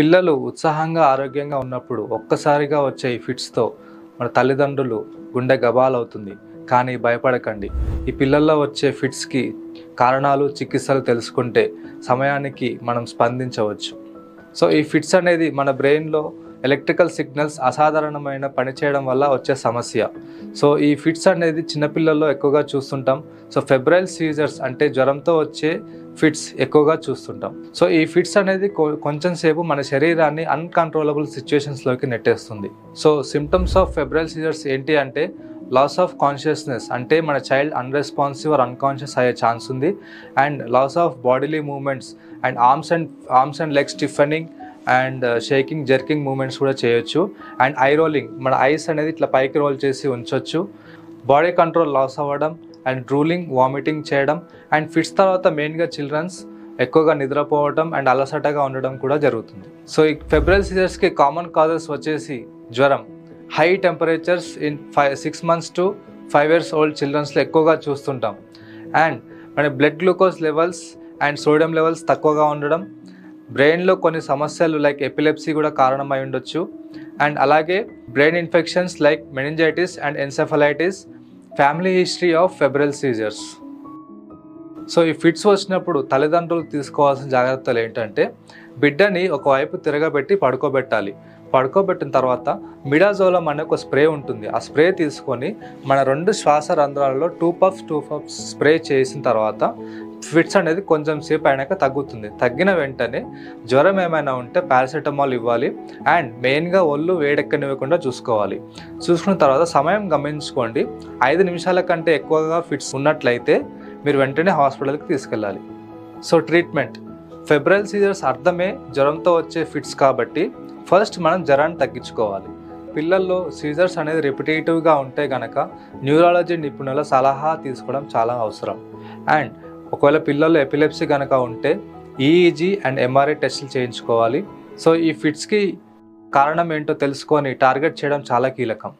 పిల్లలు ఉత్సాహంగా ఆరోగ్యంగా ఉన్నప్పుడు ఒక్కసారిగా వచ్చే ఈ ఫిట్స్తో మన తల్లిదండ్రులు గుండె గబాలవుతుంది. కానీ భయపడకండి. ఈ పిల్లల్లో వచ్చే ఫిట్స్కి కారణాలు, చికిత్సలు తెలుసుకుంటే సమయానికి మనం స్పందించవచ్చు. సో ఈ ఫిట్స్ అనేది మన బ్రెయిన్లో ఎలక్ట్రికల్ సిగ్నల్స్ అసాధారణమైన పనిచేయడం వల్ల వచ్చే సమస్య. సో ఈ ఫిట్స్ అనేది చిన్నపిల్లల్లో ఎక్కువగా చూస్తుంటాం. సో ఫెబ్రైల్ సీజర్స్ అంటే జ్వరంతో వచ్చే ఫిట్స్ ఎక్కువగా చూస్తుంటాం. సో ఈ ఫిట్స్ అనేది కొంచెం సేపు మన శరీరాన్ని అన్కంట్రోలబుల్ సిచ్యువేషన్స్లోకి నెట్టేస్తుంది. So symptoms of febrile seizures ఏంటి అంటే లాస్ ఆఫ్ కాన్షియస్నెస్, అంటే మన చైల్డ్ అన్రెస్పాన్సివ్ ఆర్ అన్కాన్షియస్ అయ్యే ఛాన్స్ ఉంది. And loss of bodily movements and arms and legs stiffening and shaking, jerking movements కూడా చేయొచ్చు. అండ్ ఐ రోలింగ్, మన ఐస్ అనేది ఇట్లా పైకి రోల్ చేసి ఉంచవచ్చు. బాడీ కంట్రోల్ లాస్ అవ్వడం అండ్ డ్రూలింగ్, వామిటింగ్ చేయడం. అండ్ ఫిట్స్ తర్వాత మెయిన్గా చిల్డ్రన్స్ ఎక్కువగా నిద్రపోవడం అండ్ అలసటగా ఉండడం కూడా జరుగుతుంది. సో ఈ ఫెబ్రైల్ సీజర్స్కి కామన్ కాజెస్ వచ్చేసి జ్వరం, high temperatures in 6 months to 5 years old చిల్డ్రన్స్లో ఎక్కువగా చూస్తుంటాం. అండ్ మన blood glucose levels and sodium levels తక్కువగా ఉండడం, బ్రెయిన్లో కొన్ని సమస్యలు లైక్ ఎపిలెప్సీ కూడా కారణమై ఉండొచ్చు. అండ్ అలాగే brain infections like meningitis and encephalitis, family history of febrile seizures. So ఈ ఫిట్స్ వచ్చినప్పుడు తల్లిదండ్రులు తీసుకోవాల్సిన జాగ్రత్తలు ఏంటంటే బిడ్డని ఒకవైపు తిరగబెట్టి పడుకోబెట్టిన తర్వాత మిడాజోలం అనే ఒక స్ప్రే ఉంటుంది. ఆ స్ప్రే తీసుకొని మన 2 శ్వాస రంధ్రాలలో 2 puffs స్ప్రే చేసిన తర్వాత ఫిట్స్ అనేది కొంచెం సేపు అయినాక తగ్గుతుంది. తగ్గిన వెంటనే జ్వరం ఏమైనా ఉంటే పారాసెటమాల్ ఇవ్వాలి. అండ్ మెయిన్గా ఒళ్ళు వేడెక్కనివ్వకుండా చూసుకున్న తర్వాత సమయం గమనించుకోండి. 5 నిమిషాల కంటే ఎక్కువగా ఫిట్స్ ఉన్నట్లయితే మీరు వెంటనే హాస్పిటల్కి తీసుకెళ్ళాలి. సో ట్రీట్మెంట్, ఫెబ్రైల్ సీజర్స్ అర్థమే జ్వరంతో వచ్చే ఫిట్స్ కాబట్టి ఫస్ట్ మనం జ్వరాన్ని తగ్గించుకోవాలి. పిల్లల్లో సీజర్స్ అనేది రిపిటేటివ్గా ఉంటే కనుక న్యూరాలజీ నిపుణుల సలహా తీసుకోవడం చాలా అవసరం. అండ్ ఒకవేళ పిల్లల్లో ఎపిలెప్సీ కనుక ఉంటే ఈఈజీ అండ్ ఎంఆర్ఐ టెస్టులు చేయించుకోవాలి. సో ఈ ఫిట్స్కి కారణం ఏంటో తెలుసుకొని టార్గెట్ చేయడం చాలా కీలకం.